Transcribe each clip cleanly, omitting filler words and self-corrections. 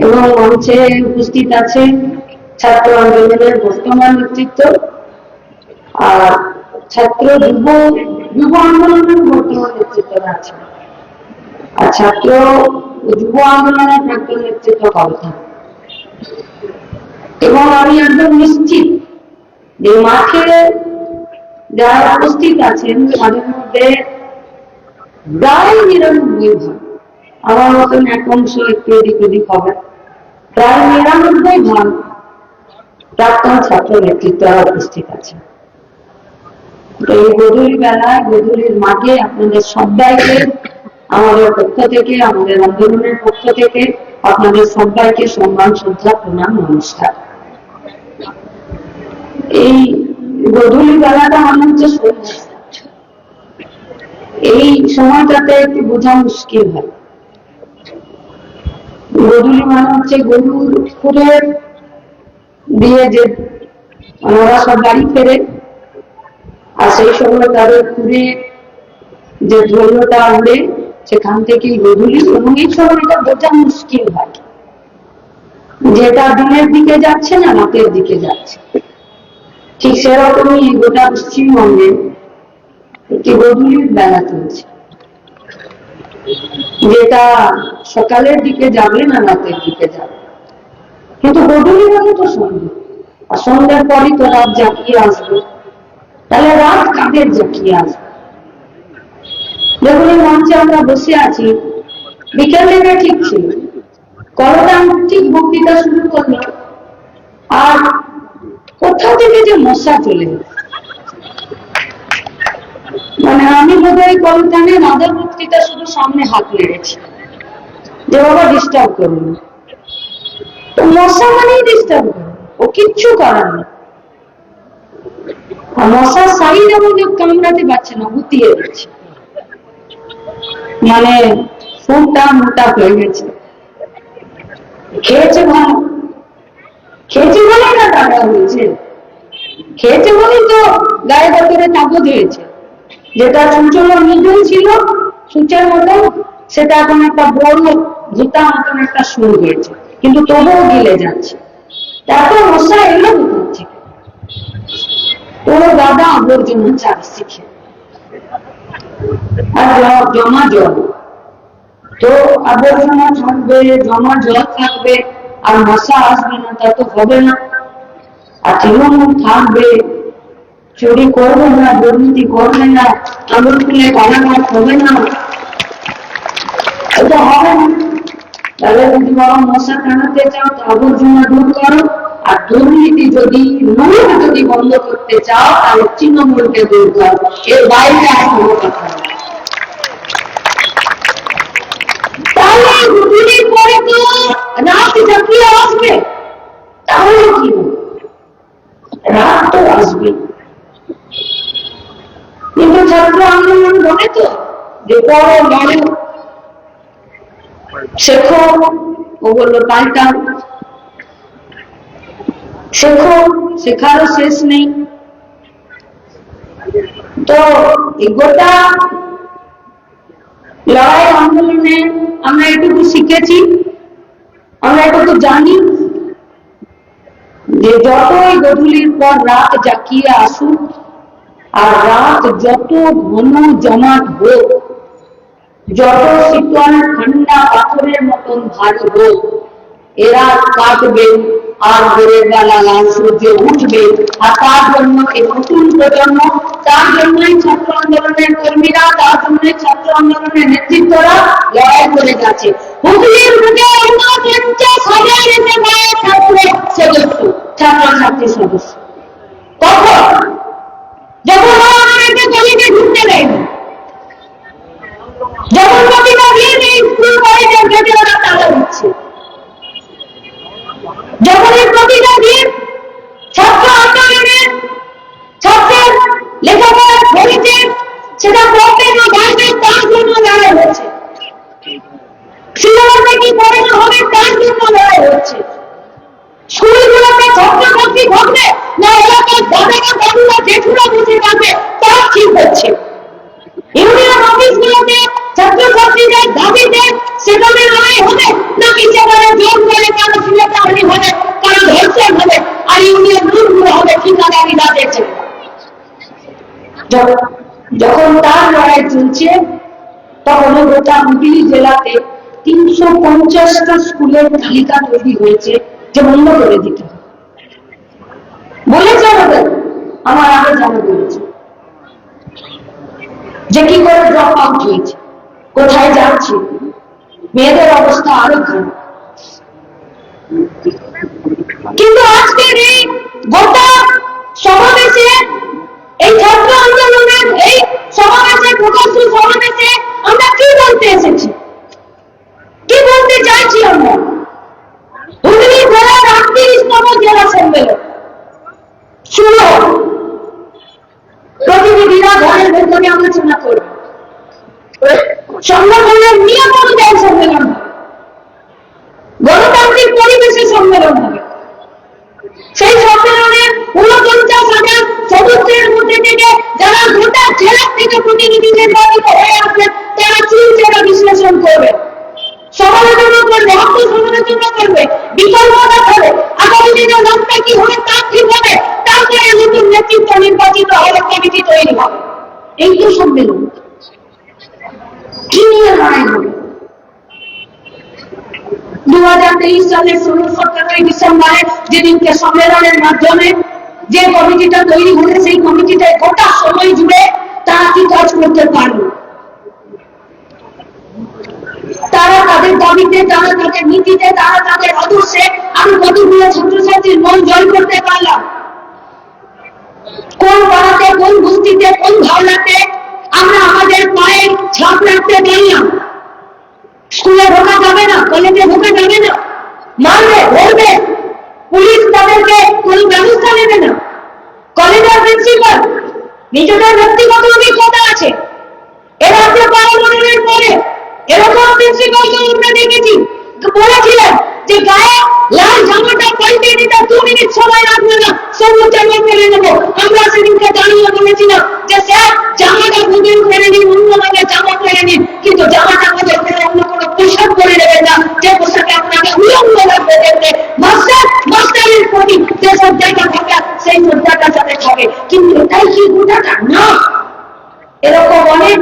এবং মঞ্চে উপস্থিত আছে ছাত্র আন্দোলনের বর্তমান নেতৃত্ব আর ছাত্র যুব আন্দোলনের বর্তমান নেতৃত্বরা আছে, আর ছাত্র যুব আন্দোলনের প্রাক্তন নেতৃত্ব কথা। এবং আমি একদম নিশ্চিত যে মাঠে যারা উপস্থিত আছেন তাদের মধ্যে প্রায় ৯৯ ভাগ, আমার মতন এক অংশ একটু এদিক ওদিক হবে, প্রায় ৯৯ ভাগ প্রাক্তন ছাত্র নেতৃত্বরা উপস্থিত আছে। এই গধূলি বেলায় গধূলির মাঠে আপনাদের সবাইকে আমাদের পক্ষ থেকে, আমাদের আন্দোলনের পক্ষ থেকে আপনাদের সবাইকে সম্মান, শ্রদ্ধা, প্রণাম, নমস্কার। এই গধূলি বেলাটা মনে হচ্ছে এই সময়টাতে একটু বোঝা মুশকিল হয়। গধূলি মানে হচ্ছে গরুর খুঁড়ে দিয়ে যে ওরা সব বাড়ি ফেরে, আর সেই সময় তাদের খুঁড়ে যে ধৈর্যটা উড়ে সেখান থেকে গধূলি, এবং এই সময়টা বোঝা মুশকিল হয় যেটা দিনের দিকে যাচ্ছে না রাতের দিকে যাচ্ছে। ঠিক সেরকমই গোটা পশ্চিমবঙ্গে একটি গধূলির বেলা চলছে, যেটা সকালের দিকে যাবে না রাতের দিকে যাবে। কিন্তু গধূলি মানে তো সন্ধ্যা, আর সন্ধ্যার পরই তো রাত জাঁকিয়ে আসবে। তাহলে রাত কাদের জাঁকিয়ে আসবে? যখন এই মঞ্চে আমরা বসে আছি, বিকেলটা ঠিক ছিল, কলটা ঠিক বক্তৃতা শুরু করলো, আর কোথা থেকে যে মশা চলে গেল, মানে আমি বোধহয় কলটানে রাজার বক্তৃতা শুধু সামনে হাত লেগেছি যে বাবা ডিস্টার্ব করুন। তো মশা মানেই ডিস্টার্ব করুন, ও কিচ্ছু করার না। আর মশার সাইজ আমাকে কামড়াতে পারছে না, গুতিয়ে দিচ্ছে, মানে ফোনটা মোটা হয়ে গেছে। খেয়েছে ভালো, খেয়েছে বলে না টাকা হয়েছে, খেয়েছে বলেই তো গায়ে ভেতরে তাগদ হয়েছে। যেটা চুঁচলো নিডল ছিল সূচের মতো, সেটা এখন একটা বড় জুতা মতন একটা সুর হয়েছে, কিন্তু তবুও গিলে যাচ্ছে। তারপর মশা এলো কোথার থেকে? পুরো দাদা আবর্জনা চাষ শিখে, আর জমা জল, তো আবর্জনা থাকবে, জমা জল থাকবে, আর মশা আসবে না তা তো হবে না। আর তৃণমূল থাকবে, চুরি করবে না, দুর্নীতি করবে না, আঙুল খুলে কারাগার হবে না, এটা হবে না। তাহলে যদি বরং মশা টানাতে চাও তো আবর্জনা দূর করো, আর দুর্নীতি যদি লুট যদি বন্ধ করতে চাও তাহলে তৃণমূলকে দূর করো, এর বাইরে আর কোনো কথা নেই। তাহলে দুদিনের পরে তো রাত জাঁকিয়ে আসবে, তাহলে কি রাত তো আসবে। কিন্তু ছাত্র আন্দোলন বলে তো যে পড়ো লড়ো শেখো, ও বললো পাল্টাও, শেখো, শেখারও শেষ নেই। তো গোটা লড়াই আন্দোলনে আমরা এটুকু শিখেছি, আমরা এটুকু জানি যে যতই গধূলির পর রাত জাঁকিয়ে আসুক, আর রাত যত ঘন জমাট হোক, যত শীতল ঠান্ডা পাথরের মতন ভারী হোক, এরা কাটবে, আর ভোরের বেলা লাল সূর্য উঠবে। আর তার জন্য এই নতুন প্রজন্ম, তার জন্যই ছাত্র আন্দোলনের কর্মীরা, তার জন্যই ছাত্র আন্দোলনের নেতৃত্বরা লড়াই করে যাচ্ছে। হুগলির বুকে ৫০,০০০ ছাত্র সদস্য, ছাত্রছাত্রী সদস্য। কখন? যখন আমাদেরকে গলিতে ঢুকতে দেয়নি, যখন প্রতিটা দিন এই স্কুল কলেজের গেটে ওরা তালা দিচ্ছে, যখন এই প্রতিটা দিন ছাত্র আন্দোলনের ছাত্রের লেখাপড়া হয়েছে, সেটা পড়তে না জানবে তার জন্য লড়াই হচ্ছে, সিলেবাসে কি পড়ানো হবে তার জন্য লড়াই হচ্ছে, স্কুলগুলোতে ছাত্রছাত্রী ঘটবে না এলাকার দাদারা দাদুরা জেঠুরা বসে থাকবে তার ঠিক হচ্ছে, ইউনিয়ন অফিসগুলোতে ছাত্রছাত্রীদের দাবিতে সেখানে লড়াই হবে নাকি সেখানে জোর করে হবে, কারো ধর্ষণ হবে, আর ইউনিয়ন রুলগুলো হবে ঠিকাদারিরা দেখছে। যখন তার লড়াই চলছে তখন গোটা হুগলি জেলাতে 350টা স্কুলের তালিকা তৈরি হয়েছে যে বন্ধ করে দিতে হবে। বলেছে আমাদের, আমার আগে জানা বলেছে যে কি করে ড্রপ আউট হয়েছে, কোথায় যাচ্ছে, মেয়েদের অবস্থা আরো খারাপ। কিন্তু আজকের এই গোটা সমাবেশে, এই ছাত্র আন্দোলনের এই সমাবেশে, প্রকাশ্য সমাবেশে আমরা কি বলতে এসেছি, কি বলতে চাইছি? আমরা হুগলি জেলার 38তম জেলা সম্মেলন শুরু, প্রতিনিধিরা ঘরের ভেতরে আলোচনা করবে, সংগঠনের নিয়ম অনুযায়ী সম্মেলন হবে, গণতান্ত্রিক পরিবেশে সম্মেলন হবে। সেই সম্মেলনে 49,000 সদস্যের মধ্যে থেকে যারা গোটা জেলা থেকে প্রতিনিধি নির্বাচিত হয়ে আসবেন তারা চুলচেরা বিশ্লেষণ করবে, সমালোচনা করবে, আত্মসমালোচনা করবে, বিকল্প দেখাবে, আগামী দিনে রাস্তা কি হবে তা ঠিক হবে, তারপরে নতুন নেতৃত্ব নির্বাচিত হবে, কমিটি তৈরি হবে। এই তো সম্মেলন। কি নিয়ে লড়াই হবে? 2023 সালের 16-17 ডিসেম্বরে যেদিনকে সম্মেলনের মাধ্যমে যে কমিটিটা তৈরি হলে সেই কমিটিটায় গোটা সময় জুড়ে তারা কি কাজ করতে পারলো, তারা তাদের দাবিতে, তারা তাদের নীতিতে, তারা তাদের আদর্শে আমি কতগুলো ছাত্রছাত্রীর মন জয় করতে পারলাম, কোন পাড়াতে, কোন বস্তিতে, কোন ভাবনাতে আমরা আমাদের পায়ে ছাপ রাখতে পারলাম। স্কুলে ঢোকা যাবে না, কলেজে ঢোকা যাবে না, মারবে, ধরবে, পুলিশ তাদেরকে কোন ব্যবস্থা নেবে না। কলেজের প্রিন্সিপাল নিজেদের ব্যক্তিগত অভিজ্ঞতা আছে, এরা যে পারমাণবিক পরে এরকম প্রিন্সিপালকে আমরা দেখেছি, বলেছিলেন যে গায়ে লাল জামাটা পাল্টে দিতে 2 মিনিট সময় লাগবে না, সবুজ মেরে নেবো। আমরা সেদিনকে দাঁড়িয়ে বলেছিলাম যে স্যার জামাটা বদল করে নিন, অন্য রঙের জামা পরে নিন, কিন্তু জামাটা বদল করে অন্য কোনো পোশাক পরে নেবেন না, যে পোশাকে আপনাকে উলঙ্গ লাগবে দেখতে। মাস্টারের প্রতি যে শ্রদ্ধাটা থাকে সেই শ্রদ্ধাটা যাতে থাকে, কিন্তু এটাই কি গোটাটা না। এরকম অনেক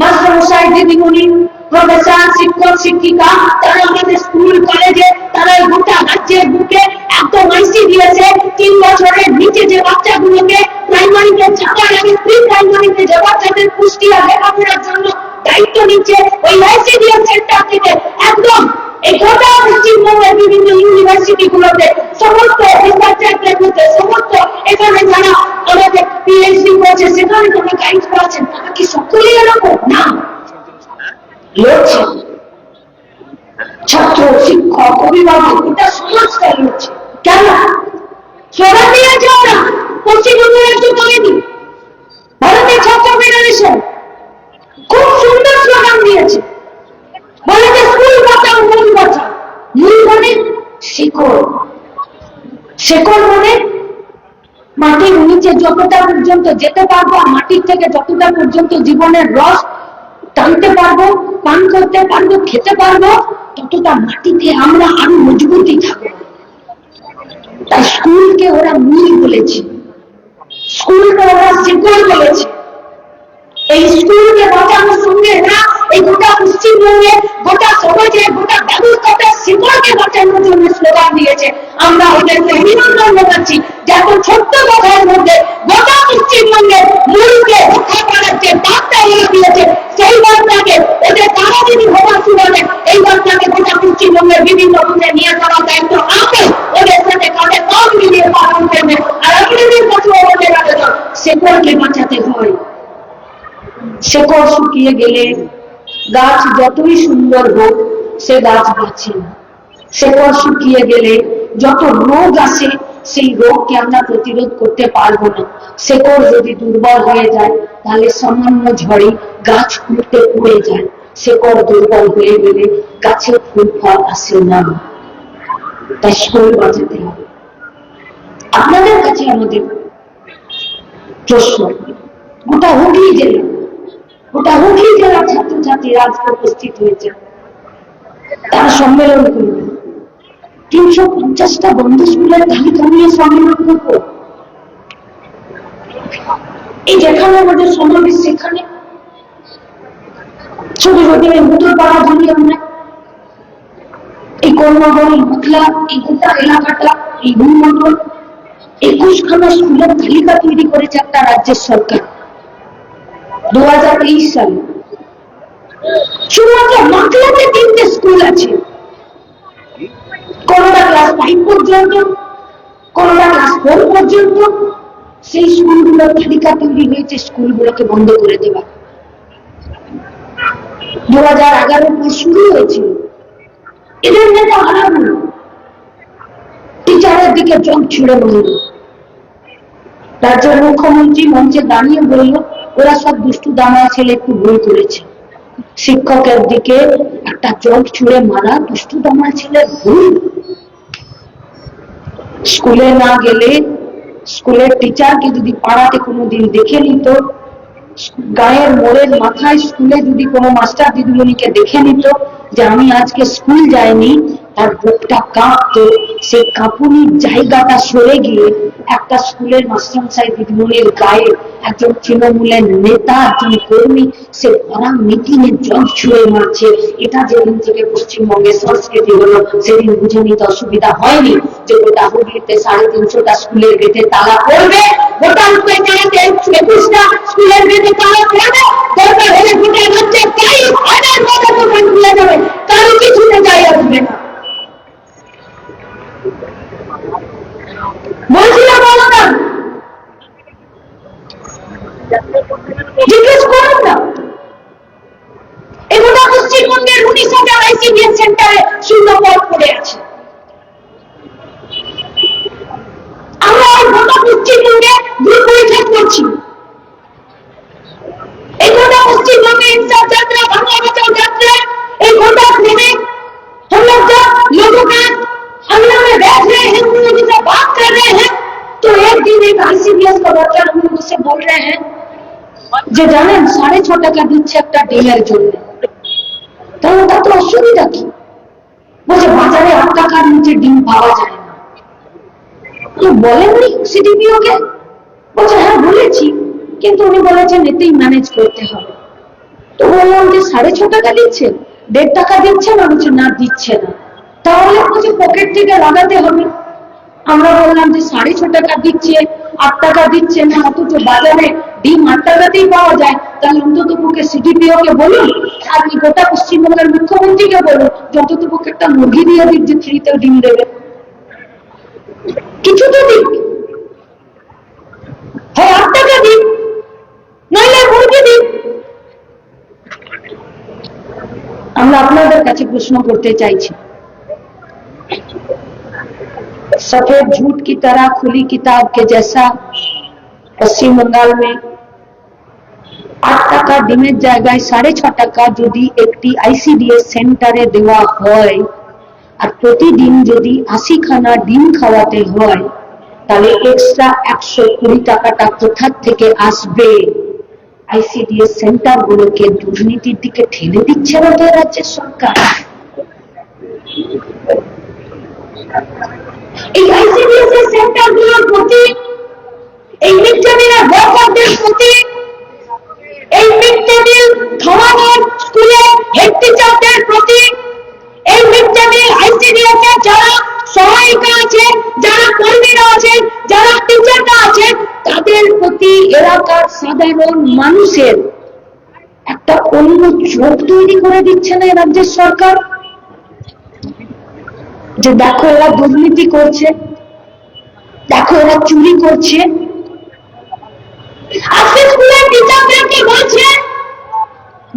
মাস্টারমশাই, দিদিমণি, প্রফেসর, শিক্ষক, শিক্ষিকা তারা আমাদের স্কুল কলেজে, তারা গোটা রাজ্যের বুকে একদম আইসি দিয়েছে। 3 বছরের নিচে যে বাচ্চাগুলোকে প্রাইমারিতে যাওয়ার আগে, প্রি প্রাইমারিতে যে বাচ্চাদের পুষ্টি আর লেখাপড়ার জন্য দায়িত্ব নিচ্ছে ওই আইসিডিএস সেন্টার থেকে একদম এই গোটা পশ্চিমবঙ্গের বিভিন্ন ইউনিভার্সিটি গুলোতে সমস্ত রিসার্চারদের মধ্যে, সমস্ত এখানে যারা আমাদের পিএইচডি করেছে সেখানে কোনো গাইড করেছেন, তারা কি সকলেই এরকম না? লড়ছে ছাত্র, শিক্ষক, অভিভাবক, এটা সমাজটা লড়ছে। কেন? স্লোগান দিয়েছে ওরা, পশ্চিমবঙ্গের একটু করেনি, ভারতের ছাত্র ফেডারেশন খুব সুন্দর স্লোগান দিয়েছে, বলেছে স্কুল বাঁচাও, মূল বাঁচাও। মূল মানে শিকড়, শেকড় মানে মাটির নিচে যতটা পর্যন্ত যেতে পারবো, মাটির থেকে যতটা পর্যন্ত জীবনের রস টানতে পারবো, পান করতে পারবো, খেতে পারবো, ততটা মাটিতে আমরা আরো মজবুতি থাকবো। তাই স্কুলকে ওরা মূল বলেছে, স্কুলকে ওরা শিকড় বলেছে। এই স্কুলকে বাঁচানোর সঙ্গে এরা এই গোটা পশ্চিমবঙ্গে, গোটা সমাজে, গোটা ব্যবস্থাটা শিকড়কে বাঁচানোর জন্য স্লোগান দিয়েছে। আমরা ওদেরকে অভিনন্দন জানাচ্ছি যে এত ছোট্ট কথার মধ্যে গোটা পশ্চিমবঙ্গের মূলকে রক্ষা করার যে বার্তা ওরা দিয়েছে, সেই বার্তাকে ওদের তারা যদি হওয়া শুরু হবে, এই বার্তাকে গোটা পশ্চিমবঙ্গের বিভিন্ন বুথে নিয়ে যাওয়ার দায়িত্ব আমাকে, ওদের সাথে কাঁধে কাঁধ মিলিয়ে পালন করবে। আর আপনাদের কাছে আমাদের আবেদন, শিকড়কে বাঁচাতে হয়। শেকড় শুকিয়ে গেলে গাছ যতই সুন্দর হোক সে গাছ বাঁচে না। শেকড় শুকিয়ে গেলে যত রোগ আসে সেই রোগকে আমরা প্রতিরোধ করতে পারবো না। শেকড় যদি দুর্বল হয়ে যায় তাহলে সামান্য ঝড়ে গাছ ফুলতে পড়ে যায়। শেকড় দুর্বল হয়ে গেলে গাছের ফুল ফল আসে না। তাই শেকড় বাঁচাতে হবে। আপনাদের কাছে আমাদের প্রশ্ন, গোটা হুগলি জেলা, গোটা হুগলি জেলার ছাত্রছাত্রীরা আজকে উপস্থিত হয়েছে, তারা সম্মেলন করবে। 350টা বন্ধ স্কুলের তালিকা নিয়ে সম্মেলন করবো। এই যেখানে আমাদের সমাবেশ সেখানে ছোট ছোট উত্তর পাড়া ধরি আমরা এই কর্মবল মতলা এই গোটা এলাকাটা এই ভূমন্ডল 21খানা স্কুলের তালিকা তৈরি করেছে একটা রাজ্যের সরকার 2023 সালে। শুধুমাত্র মাতলাতে 3টে স্কুল আছে, কোনটা ক্লাস 5 পর্যন্ত, কোনটা ক্লাস 4 পর্যন্ত। সেই স্কুলগুলোর তালিকা তৈরি হয়েছে, স্কুলগুলোকে বন্ধ করে দেওয়া। 2011 পর শুরু হয়েছিল। এদের নেতা হারানো টিচারের দিকে চোখ ছুড়ে বলল, রাজ্যের মুখ্যমন্ত্রী মঞ্চে দাঁড়িয়ে বলল, ওরা সব দুষ্টু দামায় ছেলে একটু ভুল করেছে। শিক্ষকের দিকে একটা চোখ ছুড়ে মারা দুষ্টু দামায় ছেলের ভুল? স্কুলে না গেলে স্কুলের টিচারকে যদি পাড়াতে কোনোদিন দেখে নিত, গায়ের মোড়ের মাথায় স্কুলে যদি কোনো মাস্টার দিদিমণিকে দেখে নিত যে আমি আজকে স্কুল যাইনি, তার বুকটা কাঁপতো। সেই কাঁপুনির জায়গাটা সরে গিয়ে একটা স্কুলের মাস্টারমশাই দিদিমণির গায়ে একজন তৃণমূলের নেতা, একজন কর্মী সে ভরা মিটিংয়ে জল ছুঁড়ে মারছে। এটা যেদিন থেকে পশ্চিমবঙ্গের সংস্কৃতি হলো, সেদিন বুঝে নিতে অসুবিধা হয়নি যে গোটা হুগলিতে 350টা স্কুলের গেটে তালা পড়বে, গোটা উত্তরপাড়াতে 21টা স্কুলের গেটে তালা পড়বে, দরকার হলে গোটা রাজ্যে 22,000 দোকান খুলে যাবে, কারো কিছুতে যায় আসবে না। বলছিলাম বলতাম জিজ্ঞেস করুন না, এগুলো পশ্চিমবঙ্গের 19টা আইসিডিএস সেন্টারে শূন্য পদ পড়ে আছে। আমরা গোটা পশ্চিমবঙ্গে গ্রুপ পরীক্ষা করছি। এই গোটা পশ্চিमबंगे इंसाफ यात्रा, बांग्ला बचाओ यात्रा, एक गोटा में हम लोग जब लोगों का अंगना में बैठ रहे हैं, उन लोगों से बात कर रहे हैं, तो एक दिन एक आईसीडीएस का वर्कर हम लोगों से बोल रहे हैं যে জানেন 6.5 টাকা দিচ্ছে একটা ডিমের জন্য। তাহলে তা তো অসুবিধা কি? বলছে বাজারে 8 টাকার নিচে ডিম পাওয়া যায় না। বলেননি সিডিপিও কে? বলছে হ্যাঁ বলেছি, কিন্তু উনি বলেছেন এতেই ম্যানেজ করতে হবে। তো বললাম যে 6.5 টাকা দিচ্ছে, 1.5 টাকা দিচ্ছে না? বলছে না দিচ্ছে না। তাহলে বলছে পকেট থেকে লাগাতে হবে। আমরা বললাম যে 6.5 টাকা দিচ্ছে, 8 টাকা দিচ্ছে না, অথচ বাজারে ডিম 8 টাকাতেই পাওয়া যায়, তাহলে অন্তত পক্ষে সিডিপিও কে বলুন আর এই গোটা পশ্চিমবঙ্গের মুখ্যমন্ত্রীকে বলুন যে অন্তত পক্ষে একটা মুরগি দিয়ে দিক যে ফ্রিতে ডিম দেবে, কিছু তো দিক। হ্যাঁ 8 টাকা দিক, নইলে মুরগি দিক। আমরা আপনাদের কাছে প্রশ্ন করতে চাইছি, सफेद झूठ की तरह खुली किताब के जैसा पश्चिम बंगाल में 8 টাকা ডিমের জায়গায় 6.5 টাকা যদি একটি আইসিডিএস সেন্টারে দেওয়া হয় আর প্রতিদিন যদি 80 খানা ডিম খাওয়াতে হয়, তাহলে এক্সট্রা 120 টাকাটা কোথা থেকে আসবে? আইসিডিএস সেন্টার গুলোকে দুর্নীতির দিকে ঠেলে দিচ্ছে না তো রাজ্যের সরকার? এই আইসিডিএস এর সেন্টার গুলোর প্রতি, এই মিড ডে মিলের ওয়ার্কারদের প্রতি, এই মিড ডে মিল খাওয়ানোর স্কুলে হেড টিচারদের প্রতি, এই মিড ডে মিল আইসিডিএস এর যারা সহায়িকা আছেন, যারা কর্মীরা আছেন, যারা টিচাররা আছেন, তাদের প্রতি এলাকার সাধারণ মানুষের একটা অন্য চোখ তৈরি করে দিচ্ছে না রাজ্যের সরকার? যে দেখো এরা দুর্নীতি করছে, দেখো এরা চুরি করছে। আজকে স্কুলের টিচারদেরকে বলছে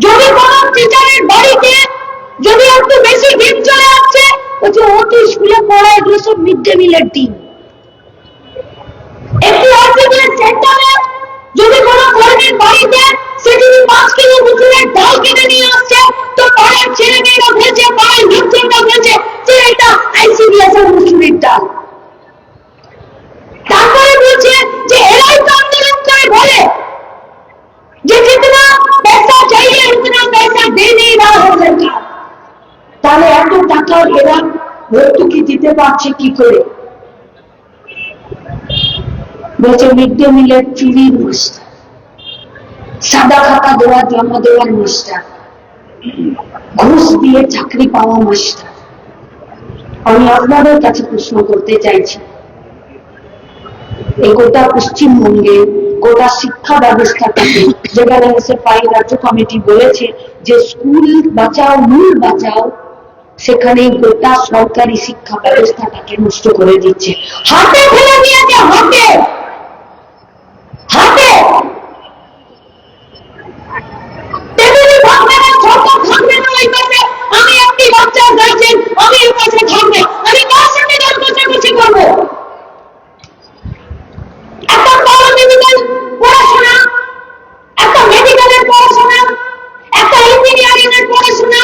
যদি কোনো টিচারের বাড়িতে যদি একটু বেশি ডিম চলে আসছে, বলছে ও তো স্কুলে পড়ায়, এগুলো সব মিড ডে মিলের ডিম। একটু আইসিডিএস সেন্টারে যদি কোনো কর্মীর বাড়িতে সে যদি 5 কিলো মুসুরের ডাল কিনে নিয়ে আসছে, তো পাড়ার ছেলে মেয়েরা বলছে, পাড়ার লোকজনরা বলছে যে এটা আইসিডিএস এর মুসুরের ডাল। তারপরে বলছে যে এরাই তো আন্দোলন করে বলে যে जितना पैसा चाहिए उतना पैसा दे नहीं रहा है सरकार। তাহলে এত টাকা এরা ভর্তুকি দিতে পারছে কি করে? বলছে মিড ডে মিলের চুরির মাস্টার, সাদা খাতা দেওয়া জমা দেওয়ার মাস্টার, ঘুষ দিয়ে চাকরি পাওয়া মাস্টার। আমি আপনাদের কাছে প্রশ্ন করতে চাইছি, এই গোটা পশ্চিমবঙ্গে গোটা শিক্ষা ব্যবস্থাটাকে, যেখানে এসে পাই রাজ্য কমিটি বলেছে যে স্কুল বাঁচাও মূল বাঁচাও, সেখানে গোটা সরকারি শিক্ষা ব্যবস্থাটাকে নষ্ট করে দিচ্ছে, হাতে ফেলে দিয়েছে, হাতে হাতে। আমি একটি বাচ্চা গার্জেন, আমি এর পাশে থাকবে, আমি কার সাথে বসে করবো? একটা পলিটেকনিক্যাল পড়াশোনা, একটা মেডিকেলের পড়াশোনা, একটা ইঞ্জিনিয়ারিং এর পড়াশোনা,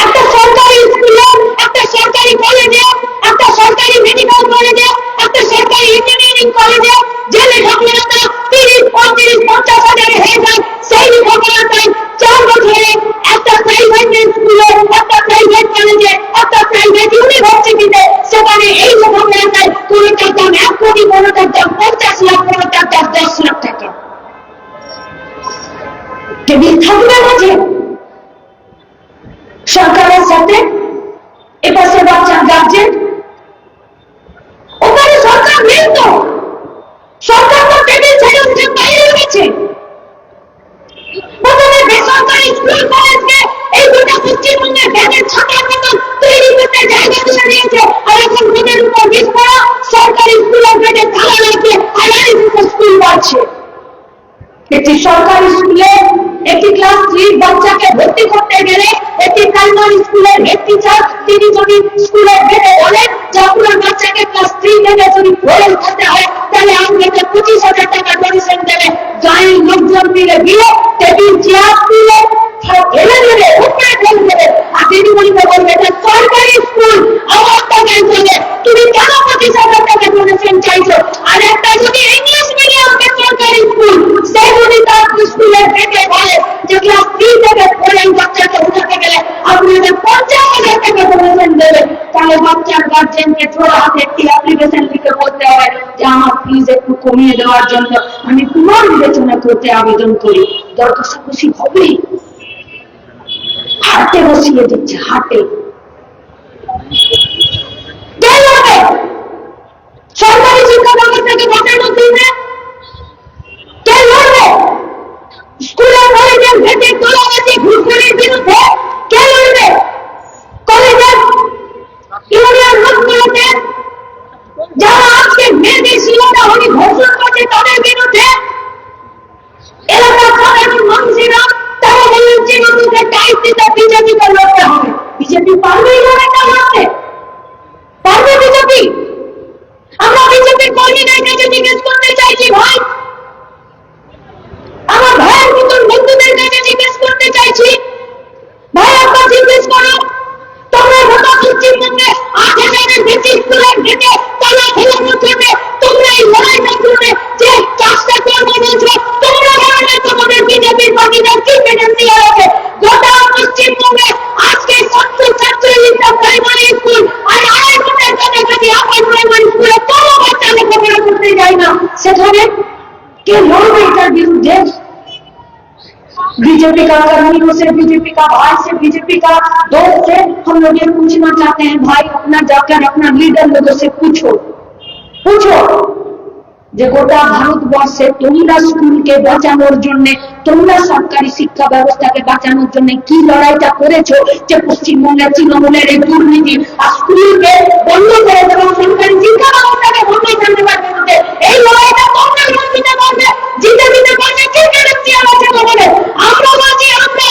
একটা সরকারি স্কুলে, একটা সরকারি কলেজে, একটা সরকারি মেডিকেল কলেজে, একটা সরকারি ইঞ্জিনিয়ারিং কলেজে যে লেখাপড়াটা 30, 35, 50 হাজারে হয়ে যায়, সেই লেখাপড়াটাই 4 বছরে একটা প্রাইভেট স্কুলে, একটা প্রাইভেট কলেজে, একটা প্রাইভেট ইউনিভার্সিটিতে, সেখানে এই লেখাপড়াটাই কোনোটার দাম 1 কোটি, কোনোটার দাম 50 লাখ, কোনোটার দাম 10 লাখ টাকা। টেবিল থাকবে মাঝে সরকারের সাথে এপাশে বাচ্চার গার্জেন, ওখানে সরকার নেই তো, সরকার তো টেবিল ছেড়ে উঠে বাইরে গেছে। প্রথমে বেসরকারি স্কুল কলেজকে এই গোটা পশ্চিমবঙ্গের ব্যাগের ছাতার মতন তৈরি করতে জায়গা করে দিয়েছে, আর এখন ওদের উপর বিস্ফোরণ, সরকারি স্কুলের ব্যাগে তালা লাগিয়ে হাজারের উপর স্কুল বাড়ছে। একটি সরকারি স্কুলে একটি ক্লাস 3 বাচ্চাকে ভর্তি করতে গেলে একটি প্রাইমারি স্কুলের হেড টিচার তিনি যদি স্কুলের বেডে বলেন যে আপনার বাচ্চাকে ক্লাস 3 থেকে যদি ভরে উঠাতে হয় তাহলে আপনাকে 25,000 টাকা ডোনেশন দেবে। গায়ের লোকজন মিলে গিয়ে টেবিল চেয়ার তুলে ঢেলে দেবে, উপরে ঢেলে দেবে, আর দিদিমণিকে বলবে এটা সরকারি স্কুল, আমার টাকায় চলে, তুমি কেন 25,000 টাকা ডোনেশন চাইছো? আর একটা যদি ইংলিশ মিডিয়ামের সরকারি স্কুল, সেই যদি তার স্কুলের বেডে বলে যে ক্লাস 3 থেকে পড়ে বাচ্চাকে উঠাতে গেলে আপনাদের 50,000 টাকা ডোনেশন দেবে, তাহলে বাচ্চার গার্জেনকে ছোড়া হাতে একটি অ্যাপ্লিকেশন লিখে বলতে হবে যে আমার প্লিজ একটু কমিয়ে দেওয়ার জন্য আমি পুনর্বিবেচনা করতে আবেদন করি। দরখাস্ত খুশি হবেই, হাতে বসিয়ে দিচ্ছে, হাতে। সরকারি শিক্ষা ব্যবস্থাকে বাঁচানোর জন্য কে লড়বে? স্কুলের কলেজের ভেতরে তোলাবাজি ঘুষখোরের বিরুদ্ধে কে লড়বে? কলেজের ইউনিয়ন লোকগুলোতে যারা আজকে মেয়েদের শিলাটা উনি ঘোষণা করছে তাদের বিরুদ্ধে এলাকার সাধারণ মানুষেরা তারা বললেন যে নতুনকে টাইপ দিতে বিজেপিকে লড়তে হবে। বিজেপি পারবে এই লড়াইটা লড়তে? পারবে বিজেপি? আমরা বিজেপির কর্মীদের কাছে জিজ্ঞেস করতে চাইছি, ভাই আমার ভাইয়ের মতন বন্ধুদের কাছে জিজ্ঞেস করতে চাইছি, ভাই আপনার জিজ্ঞেস করো তোমরা গোটা পশ্চিমবঙ্গে 8,000-এর বেশি স্কুলের ভেতরে তালা ফেলানোর জন্য তোমরা এই লড়াইটা করবে, যে কাজটা করবো বলছো তোমরা বলবে তোমাদের বিজেপির পার্টিদের কি পেটেন্ট দেওয়া হবে? গোটা পশ্চিমবঙ্গে আজকে 747টা প্রাইমারি স্কুল আর 2.5 কোটির কাছাকাছি আপার প্রাইমারি স্কুলে কোনো বাচ্চা লেখাপড়া করতে যায় না, সেখানে কে লড়বে এটার বিরুদ্ধে? बीजेपी का कर्मियों से, बीजेपी का भाई से, बीजेपी का दोस्त से हम लोग ये पूछना चाहते हैं, भाई अपना जाकर अपना लीडर लोगों से पूछो যে গোটা ভারতবর্ষে তোমরা স্কুলকে বাঁচানোর জন্য, তোমরা সরকারি শিক্ষা ব্যবস্থাকে বাঁচানোর জন্য কি লড়াইটা করেছো, যে পশ্চিমবঙ্গের তৃণমূলের এই দুর্নীতি আর স্কুলকে বন্ধ করে দেওয়া, সরকারি শিক্ষা ব্যবস্থাকে বন্ধ করে দেওয়ার বিরুদ্ধে এই লড়াইটা তোমরা জিতে পারবে, জিতে দিতে পারবে। কি গ্যারান্টি আছে তোমাদের? আমরা বলছি, আমরা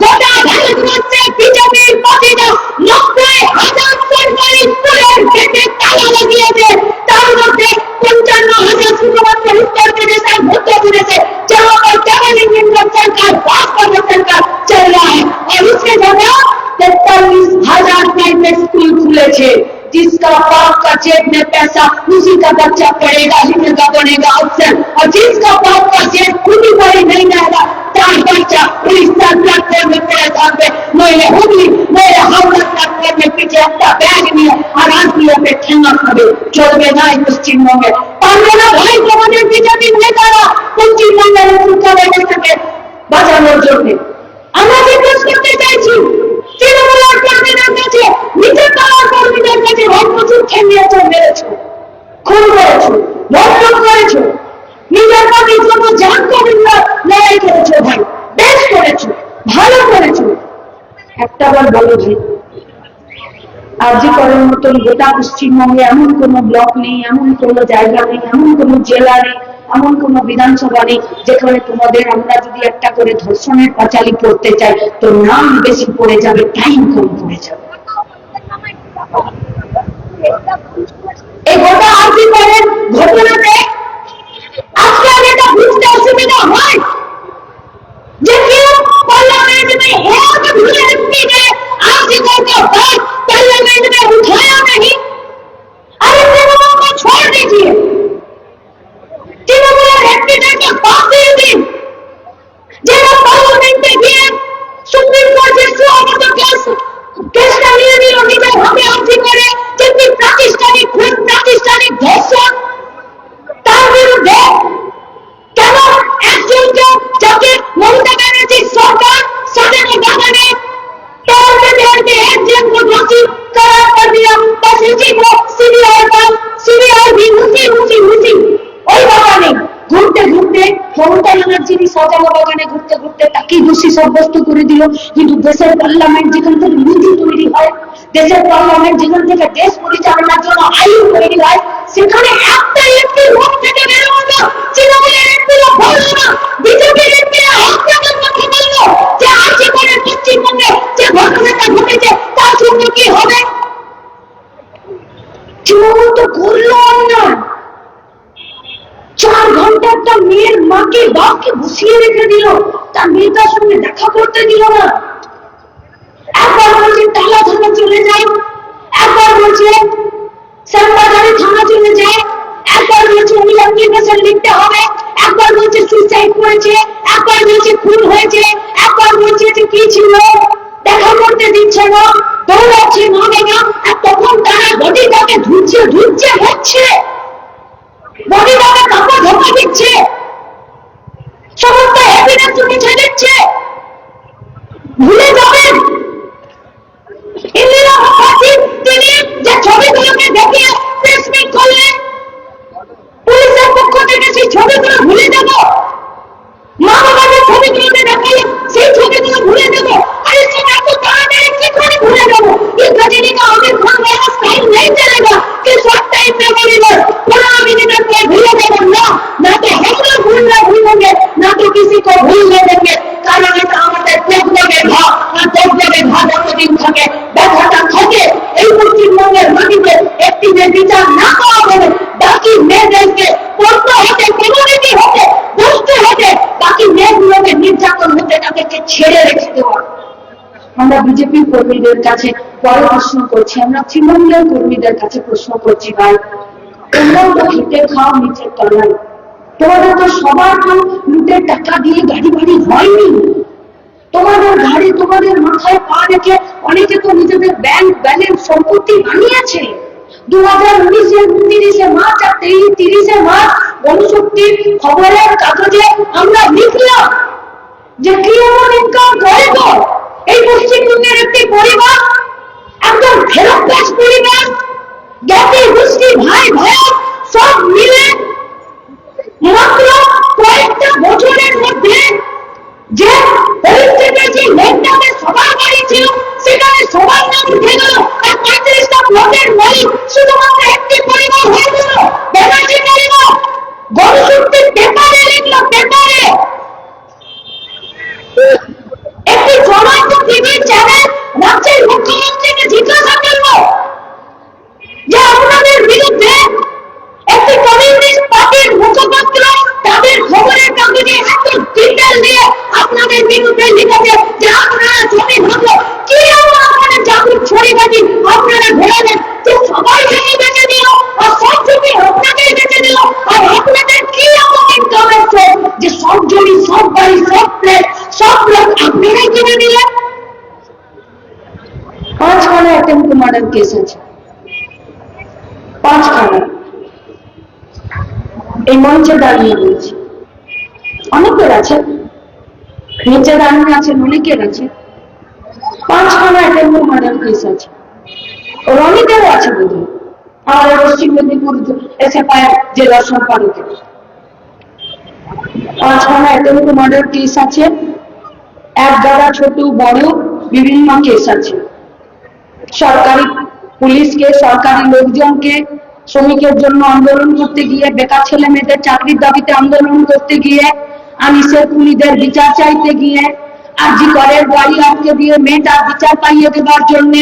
গোটা ভারতবর্ষে বিজেপির পার্টিরা 90,000 সরকারি স্কুলের গেটে তালা লাগিয়েছে, তার মধ্যে 55,000 শুধুমাত্র উত্তর प्रदेश और मध्य प्रदेश है जहाँ पर केवल इंडियन सरकार, भाजपा सरकार चल रहा है, और उसके जगह 43,000 प्राइवेट स्कूल खुले थे। जिसका बाप का जेब में पैसा उसी का बच्चा पढ़ेगा, लिखेगा, बनेगा अफसर, और जिसका बाप का जेब खुली बड़ी नहीं रहेगा তার বাচ্চা উড়িষ্যার প্ল্যাটফর্মে পড়ে থাকবে, নইলে হুগলি নইলে হাওড়া প্ল্যাটফর্মের পিঠে একটা ব্যাগ নিয়ে আর আরপিএফে ঠেঙ্গা খাবে। চলবে না এই পশ্চিমবঙ্গে। পারবে না ভাই তোমাদের বিজেপি নেতারা পশ্চিমবঙ্গের শিক্ষা ব্যবস্থাকে বাঁচানোর জন্য। আমরা জিজ্ঞেস করতে চাইছি তৃণমূলের কর্মীদের কাছে, নিজের দলের কর্মীদের কাছে প্রচুর খেলিয়েছো, মেরেছো, খুন করেছো, ধর্ষণ করেছো, নিজের প্রতি যত জান কবিরা লড়াই করেছো ভাই, বেশ করেছো, ভালো করেছো। একটাবার বলো ভাই, আরজি করার মতন গোটা পশ্চিমবঙ্গে এমন কোন ব্লক নেই, এমন কোন জায়গা নেই, এমন কোন জেলা নেই, এমন কোন বিধানসভা নেই যেখানে তোমাদের আমরা যদি একটা করে ধর্ষণের পাঁচালি পড়তে চাই তো নাম বেশি পড়ে যাবে, টাইম কম পড়ে যাবে। এই গোটা আরজি করার ঘটনাতে আজকে এটা বুঝতে অসুবিধা হয় যে কেউ पार्लियामेंट में एक भी एमपी ने आर्टिकल का बात पार्लियामेंट में उठाया नहीं। अरे तृणमूल को छोड़ दीजिए, तृणमूल एमपी के बात दिन যারা পার্লামেন্টে গিয়ে সুপ্রিম কোর্টের সমাগত কেসটা নিয়ে নিল নিজের হাতে আর্জি করে যেমনি প্রাতিষ্ঠানিক খুন, প্রাতিষ্ঠানিক ধর্ষণ, তার বিরুদ্ধে কেন একজনকে যাকে মমতা ব্যানার্জি সরকার সাজানো বাগানে तोड़ते तोड़ते एक जन को दोषी करार कर दिया, बस इसी को सीबीआई भी उसी ওই বাগানে ঘুরতে ঘুরতে মমতা ব্যানার্জির সাজানো বাগানে ঘুরতে ঘুরতে তাকেই দোষী সাব্যস্ত করে দিল। কিন্তু দেশের পার্লামেন্ট যেখান থেকে নীতি তৈরি হয়, দেশের পার্লামেন্ট যেখান থেকে দেশ পরিচালনার জন্য আইন তৈরি হয়, সেখানে একটা এমপি ভোট থেকে বেরোলো না, তৃণমূলের এমপিরা বললো না, বিজেপির এমপিরা আপনাদের কথা বললো যে আজকে করে পশ্চিমবঙ্গে যে ঘটনাটা ঘটেছে তার জন্য কি হবে। তৃণমূল তো করলো অন্যায়, 4 ঘন্টা একটা মেয়ের মাকে বাপকে বসিয়ে রেখে দিল, তার মেয়েটার সঙ্গে দেখা করতে দিল না। একবার বলছে টালা থানা চলে যায়, একবার বলছে শ্যামবাজারে থানা চলে যায়, একবার বলছে উনি অ্যাপ্লিকেশন লিখতে হবে, একবার বলছে সুইসাইড করেছে, একবার বলছে খুন হয়েছে, একবার বলছে যে কি ছিল দেখা করতে দিচ্ছে না, দৌড়াচ্ছে না দেখা, আর তখন তারা বডিটাকে ধুচ্ছে হচ্ছে, বডিটাকে কাপড় ধোপা দিচ্ছে, সমস্ত এভিডেন্স মুছে দিচ্ছে। ভুলে যাবেন ইন্দিরা গান্ধী তিনি যে ছবিগুলোকে দেখিয়ে প্রেস মিট করলেন, পুলিশের পক্ষ থেকে সেই ছবিগুলো ভুলে যাব, মা বাবাদের ছবিগুলোকে দেখালে সেই ছবিগুলো ভুলে যাব। अरे सब आपको ताड़ाताड़ी की করে ভুলে যাব। ये गजनी का आमिर खान वाला स्टाइल नहीं चलेगा कि short time memory loss 15 minute में भूल जाएगा। ना तो हम लोग भूलेंगे, ना तो किसी को भूलने देंगे। कारण এটা আমাদের প্রত্যেকের ভাগ, আর প্রত্যেকের ভাগ এতদিন থাকে ব্যথাটা থাকে এই পশ্চিমবঙ্গের মাটিতে একটি যে বিচার না করা হবে, বাকি মেয়েদেরকে পড়তে হতে, কমিউনিটি হতে, দুষ্ট হতে, বাকি মেয়েগুলোকে নির্যাতন হতে তাদেরকে ছেড়ে রেখে দেওয়া। আমরা বিজেপি কর্মীদের কাছে বড় প্রশ্ন করছি, আমরা তৃণমূলের কর্মীদের কাছে প্রশ্ন করছি, ভাই তোমরাও তো খেতে খাও নিচের তলায়, তোমাদের তো সবার তো লুটের টাকা দিয়ে গাড়ি বাড়ি হয়নি, তোমাদের ঘাড়ে তোমাদের মাথায় পা রেখে অনেকে তো নিজেদের ব্যাংক ব্যালেন্স সম্পত্তি বানিয়েছে। 2019-29 মার্চ আর 30 মার্চ গণশক্তির খবরের কাগজে আমরা লিখলাম যে কি এমন ইনকাম করে তো এই পশ্চিমবঙ্গের একটি পরিবার, একদম ফেরতদাস পরিবার, জ্ঞাতি গোষ্ঠী ভাই ভাই সব মিলে মাত্র কয়েকটা বছরের মধ্যে যে যে লেনটাকে সবার বাড়ি ছিল সেখানে সবার নাম উঠে গেল, আর 35টা প্লটের মালিক শুধুমাত্র একটি পরিবার হয়ে গেল, ব্যানার্জি পরিবার। গণশক্তির পেপারে লিখলো, পেপারে একটি জনৈক টিভি চ্যানেল রাজ্যের মুখ্যমন্ত্রীকে জিজ্ঞাসা করলো যে আপনাদের বিরুদ্ধে একটি কমিউনিস্ট পার্টির মুখপাত্র তাদের খবরের কাগজে এত ডিটেল দিয়ে আপনাদের বিরুদ্ধে লিখেছে যে আপনারা জমি ভাঙলো, কি আপনাদের জাদুর ছড়িবাজি আপনারা ঘোরালেন যে সবাই 5খানা এই মঞ্চে দাঁড়িয়ে রয়েছে, অনেকের আছে, নিচে দাঁড়িয়ে আছেন অনেকের আছে, 5খানা অ্যাটেম্পট মার্ডার কেস আছে। রনিদেরও আছে বোধহয়, আমাদের পশ্চিম মেদিনীপুর এসএফআই জেলা সম্পাদকের 5খানা অ্যাটেম্পট মার্ডার কেস আছে। এক গাদা ছোট বড় বিভিন্ন কেস আছে। সরকারি পুলিশকে, সরকারি লোকজনকে শ্রমিকের জন্য আন্দোলন করতে গিয়ে, বেকার ছেলে মেয়েদের চাকরির দাবিতে আন্দোলন করতে গিয়ে, আনিসের খুনিদের বিচার চাইতে গিয়ে, আরজি করের বাড়ি আটকে দিয়ে মেয়েটার বিচার পাইয়ে দেবার জন্য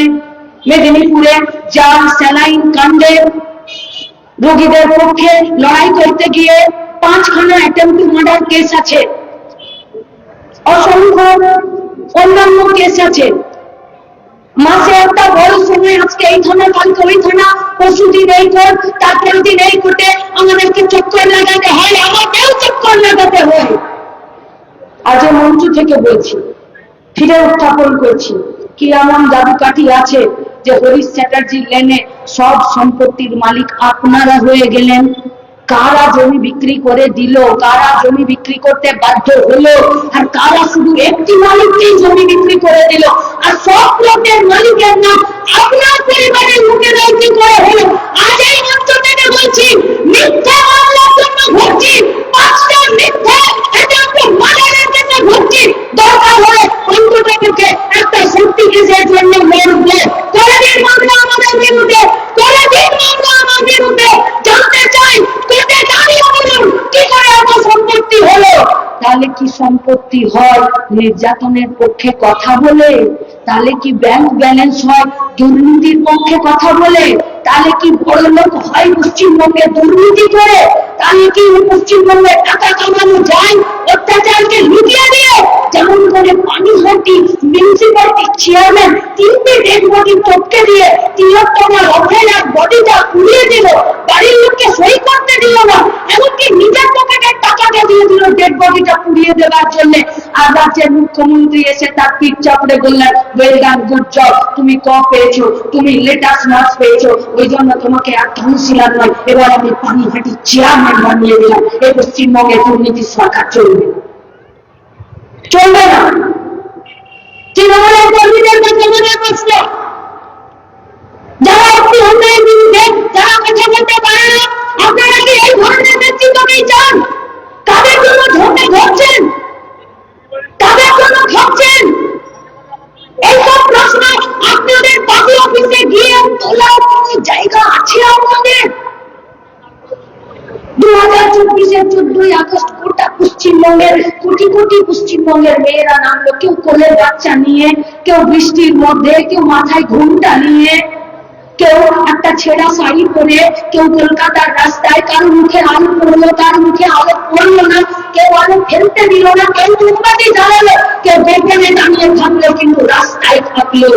মেদিনীপুরে জাল স্যালাইন কাণ্ডে রোগীদের পক্ষে লড়াই করতে গিয়ে 5খানা অ্যাটেম্পট মার্ডার কেস আছে। অসংখ্য অন্যান্য কেস আছে। মাসে একটা বড় সময়, আজকে এই থানা, কালকে ওই থানা, পরশুদিন এই কোর্ট, তারপরের দিন এই কোর্টে আমাদেরকে চক্কর লাগাতে হয়, আমাকেও চক্কর লাগাতে হয়। আজ মঞ্চ থেকে বলছি, ফিরে উত্থাপন করছি, কি এমন জাদুকাঠি আছে যে হরিশ চ্যাটার্জি লেনে সব সম্পত্তির মালিক আপনারা হয়ে গেলেন? কারা জমি বিক্রি করে দিল, কারা জমি বিক্রি করতে বাধ্য হলো, আর কারা শুধু একটি মালিককেই জমি বিক্রি করে দিল, আর সব প্লটের মালিকের নাম আপনার পরিবারের লোকেরাই কি করে হলো? আজ এই মঞ্চ থেকে বলছি, মিথ্যা মামলার জন্য ভর্তি, 5টা মিথ্যা অ্যাটেম্পট মার্ডারের জন্য ভর্তি। দরকার হয় অন্ততপক্ষে একটা সত্যি কেসের জন্য লড়বে। করে দিন মামলা আমাদের বিরুদ্ধে, করে দিন মামলা আমার বিরুদ্ধে। জানতে চাই কোর্টে দাঁড়িয়ে বলুন কি করে আমার সম্পত্তি হলো। তাহলে কি সম্পত্তি হয় নির্যাতনের পক্ষে কথা বলে? তাহলে কি ব্যাংক ব্যালেন্স হয় দুর্নীতির পক্ষে কথা বলে? তাহলে কি বড় লোক হয় পশ্চিমবঙ্গে দুর্নীতি করে? তাহলে কি পশ্চিমবঙ্গে টাকা কামানো যায় অত্যাচারকে লুকিয়ে দিয়ে? যেমন করে পানিহাটি মিউনিসিপালিটি চেয়ারম্যান 3টে ডেড বডি টপকে দিয়ে 73 রথের এক বডিটা পুড়িয়ে দিল, বাড়ির লোককে সই করতে দিল না, এমনকি নিজের পকেটের টাকাটা দিয়ে দিল ডেড বডিটা পুড়িয়ে দেওয়ার জন্য। আর রাজ্যের মুখ্যমন্ত্রী এসে তার পিঠ চাপড়ে বললেন, ওয়েল ডান, গুড জব, তুমি পেয়েছো, তুমি লেটাস্ট মার্কস পেয়েছো, ওই জন্য তোমাকে আর কাউন্সিলর নয়, এবার আমি পানিহাটি চেয়ারম্যান বানিয়ে দিলাম। এই পশ্চিমবঙ্গে দুর্নীতি সরকার চলবে, চলবে না। তৃণমূলের কর্মীদের কাছে মনে প্রশ্ন, যারা একটি অন্যায়ের বিরুদ্ধে যারা কথা বলতে পারে না, আপনারা কি এই ধরনের নেতৃত্বকেই চান? তাদের জন্য ধরতে ধরছেন, তাদের জন্য ভাবছেন? এইসব প্রশ্ন আপনাদের পার্টি অফিসে গিয়ে তোলার কোনো জায়গা আছে আপনাদের? 2024-এর 14ই আগস্ট গোটা পশ্চিমবঙ্গের কোটি কোটি পশ্চিমবঙ্গের মেয়েরা নামলো, কেউ কোলে বাচ্চা নিয়ে, কেউ বৃষ্টির মধ্যে, কেউ মাথায় ঘুমটা নিয়ে, কেউ একটা ছেঁড়া শাড়ি পরে, কেউ কলকাতার রাস্তায়, কারো মুখে আলো পড়লো, কারো মুখে আলো পড়লো না, কেউ আলো ফেলতে দিল না, কেউ মোমবাতি জ্বালালো, কেউ বেডরুমে দাঁড়িয়ে থাকলো, কিন্তু রাস্তায় থাকলো।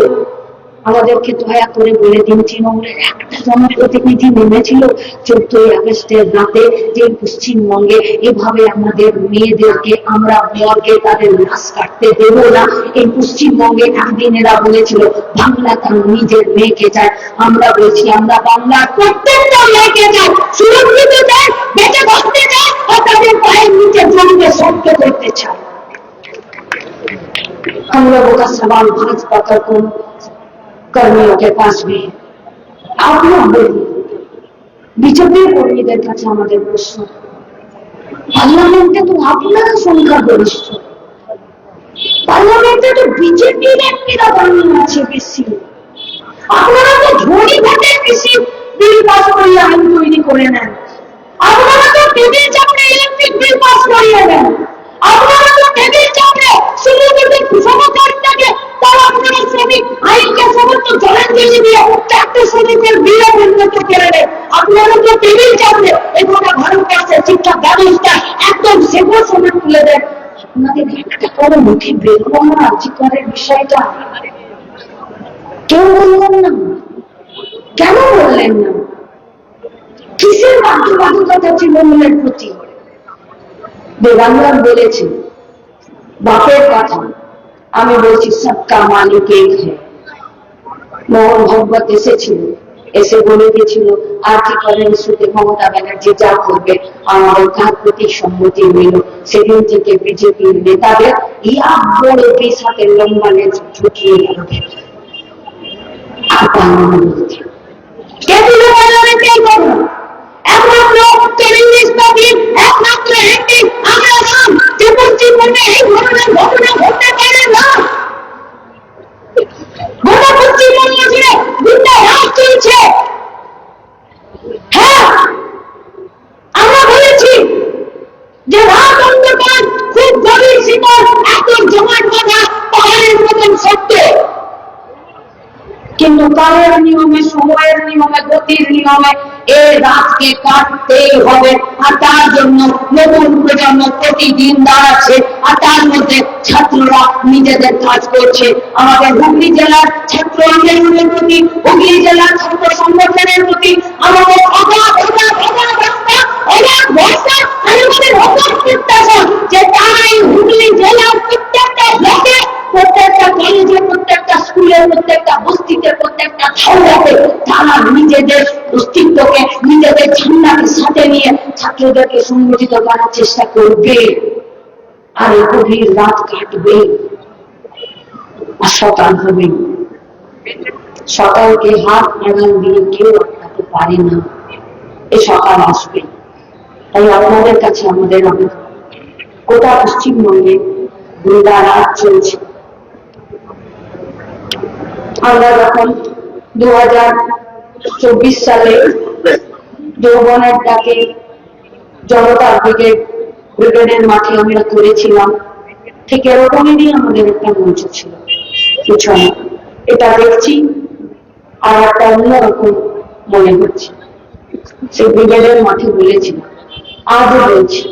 আমাদেরকে দয়া করে বলে দিন, তৃণমূলের একটা জনপ্রতিনিধি নেমেছিল 14ই আগস্টের রাতে যে পশ্চিমবঙ্গে এভাবে আমাদের মেয়েদেরকে আমরা মর্গে তাদের লাশ কাটতে দেব না? এই পশ্চিমবঙ্গে একদিন এরা বলেছিল বাংলা তার নিজের মেয়েকে চায়। আমরা বলছি আমরা বাংলার প্রত্যেকটা মেয়েকে চাই, সুরক্ষিত চাই, বেঁচে থাকতে চাই, আর তাদের পায়ের নিচে জমিতে শক্ত করতে চাই। हम लोगों का सवाल भाजपा का कौन कर्मियों के पास भी है। आप लोग बोलिए, বিজেপির কর্মীদের কাছে আমাদের প্রশ্ন, পার্লামেন্টে তো আপনারা সংখ্যাগরিষ্ঠ, পার্লামেন্টে তো বিজেপির এমপিরা দাঁড়িয়ে আছে বেশি, আপনারা তো ঝড়ি ভোটে বেশি বিল পাস করিয়ে আইন তৈরি করে নেন, আপনারা তো টেবিল চাপড়ে ইলেকট্রিক বিল পাস করিয়ে নেন, আপনারা তো টেবিল চাপড়ে শ্রমিকদের সমকারীটাকে তারা আপনারা শ্রমিক আইনকে সমস্ত জলাঞ্জলি দিয়ে 4টে শ্রমিকের বিল উন্নত করে নেন। আপনারা তো টেবিল চাপড়ে এখানে ভারতবর্ষের শিক্ষা ব্যবস্থা একদম শেখার সময় তুলে দেন। আপনাদের একটা করে মুখে বেরোনো না আর্যিকরের বিষয়টা, কেউ বললেন না, কেন বললেন না? কিসের বাধ্যবাধকতা তৃণমূলের প্রতি? দেবাঙ্গন বলেছে বাপের কথা, আমি বলছি সবকা মালিক এক है। মোহন ভাগবত এসেছিল, এসে বলে দিয়েছিল আর্জি করেন ইস্যুতে মমতা ব্যানার্জি যা করবে আমাদের তার প্রতি সম্মতি হইল। সেদিন থেকে বিজেপির নেতাদের ইয়া বড় 20 হাতের লম্বা লেজ ঝুঁকিয়ে গেল। আর বাংলা বলছে কেবল বাংলাদেশেই করো একমাত্র কমিউনিস্টবাদীর একমাত্র একটি আমরা নাম যে পশ্চিমবঙ্গে এই ধরনের ঘটনা ঘটতে পারে না। গোটা পশ্চিমবঙ্গ জুড়ে গুন্ডা রাজ চলছে। হ্যাঁ, আমরা বলেছি যে রাত অন্ধকার খুব গভীর শীতল এত জমাট বাঁধা পাহাড়ের মতন সত্য, কিন্তু কালের নিয়মে সময়ের নিয়মে গতির নিয়মে এই রাতকে কাটতেই হবে। আর তার জন্য নতুন প্রজন্ম প্রতিদিন দাঁড়াচ্ছে আর তার মধ্যে ছাত্ররা নিজেদের কাজ করছে। আমাদের হুগলি জেলার ছাত্র আন্দোলনের প্রতি, হুগলি জেলার ছাত্র সংগঠনের প্রতি আমাদের অগাধ ভরসা আর আমাদের অগাধ প্রত্যাশা যে তারাই হুগলি জেলার প্রত্যেকটা ব্লকে, প্রত্যেকটা কলেজে, প্রত্যেকটা স্কুলে, প্রত্যেকটা বস্তিতে, প্রত্যেকটা ছাউড়াতে তারা নিজেদের অস্তিত্বকে, নিজেদের ঝান্ডাকে সাথে নিয়ে ছাত্রদেরকে সংগঠিত করার চেষ্টা করবে আর এই গভীর রাত কাটবে আর সকাল হবে। সকালকে হাত আড়াল দিয়ে কেউ আটকাতে পারে না, এই সকাল আসবে। তাই আপনাদের কাছে আমাদের আবেদন, গোটা পশ্চিমবঙ্গে গুন্ডা রাজ চলছে। আমরা যখন 2024 সালে যৌবনের ডাকে জনতার ব্রিগেডের মাঠে আমরা করেছিলাম, ঠিক এরকমই আমাদের একটা মঞ্চ ছিল পিছনে। এটা দেখছি আর একটা অন্যরকম মনে হচ্ছে। সেই ব্রিগেডের মাঠে বলেছিলাম, আজও বলছি,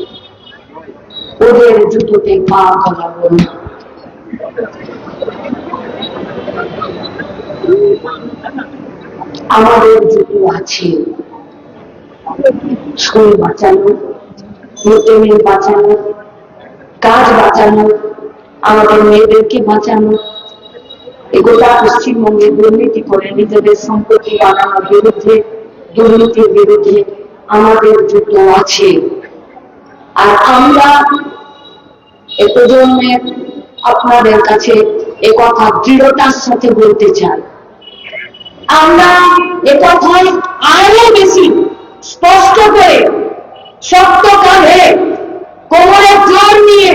ওদের জুতোতে পা গলাবো না। আমাদের জুতো আছে, স্কুল বাঁচানো, মিড ডে মিল বাঁচানো, কাজ বাঁচানো, আমাদের মেয়েদেরকে বাঁচানো, গোটা পশ্চিমবঙ্গে দুর্নীতি করে নিজেদের সম্পত্তি বানানোর বিরুদ্ধে, দুর্নীতির বিরুদ্ধে আমাদের জুতো আছে। আর আমরা এজন্য আপনাদের কাছে একথা দৃঢ়তার সাথে বলতে চাই, আমরা একথায় আরো বেশি স্পষ্ট করে শক্ত কাঁধে কোমরে জোর নিয়ে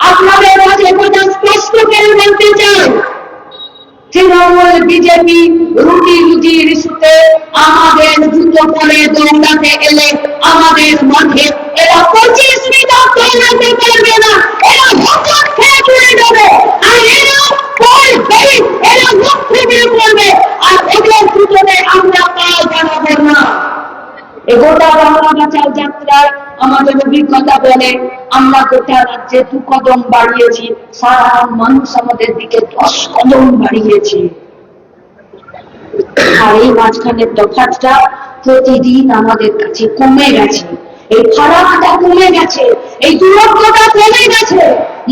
আপনাদের কাছে একথা স্পষ্ট করে বলতে চাই, তৃণমূল বিজেপি রুটি রুজির ইস্যুতে আমাদের জুতো পরে দৌড়াতে এলে আমাদের মাঠে এরা 25 মিটার দৌড়াতে পারবে না, এরা হঠাৎ খেয়ে চলে যাবে। আর এরা এরা লক্ষ্য দিয়ে পড়বে আর ওদের জুতোতে আমরা পা বাড়াবো না। গোটা বাংলা বাঁচাও যাত্রায় আমাদের অভিজ্ঞতা বলে আমরা গোটা রাজ্যে 2 কদম বাড়িয়েছি, সাধারণ মানুষ আমাদের দিকে 10 কদম বাড়িয়েছে। আর এই মাঝখানের তফাৎটা প্রতিদিন আমাদের কাছে কমে গেছে, এই ফারাকটা কমে গেছে, এই দূরত্বটা কমে গেছে।